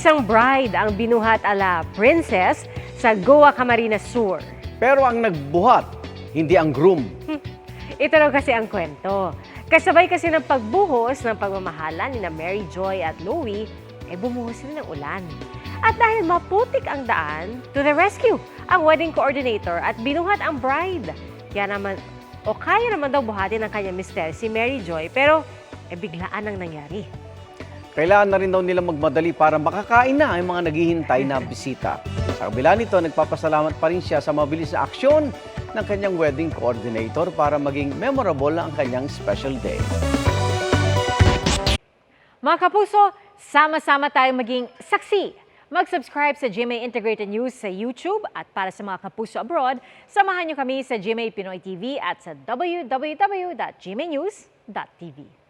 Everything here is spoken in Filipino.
Isang bride ang binuhat ala princess sa Goa Camarines Sur. Pero ang nagbuhat, hindi ang groom. Ito raw kasi ang kwento. Kasabay kasi ng pagbuhos ng pagmamahalan ni na Mary Joy at Louie, bumuhos sila ng ulan. At dahil maputik ang daan, to the rescue ang wedding coordinator at binuhat ang bride. Kaya naman daw buhatin ng kanyang mister si Mary Joy, pero biglaan ang nangyari. Kailangan na rin daw nila magmadali para makakain na ang mga naghihintay na bisita. Sa kabila nito, nagpapasalamat pa rin siya sa mabilis na aksyon ng kanyang wedding coordinator para maging memorable ang kanyang special day. Mga kapuso, sama-sama tayong maging saksi. Mag-subscribe sa GMA Integrated News sa YouTube at para sa mga kapuso abroad, samahan niyo kami sa GMA Pinoy TV at sa www.gmanews.tv.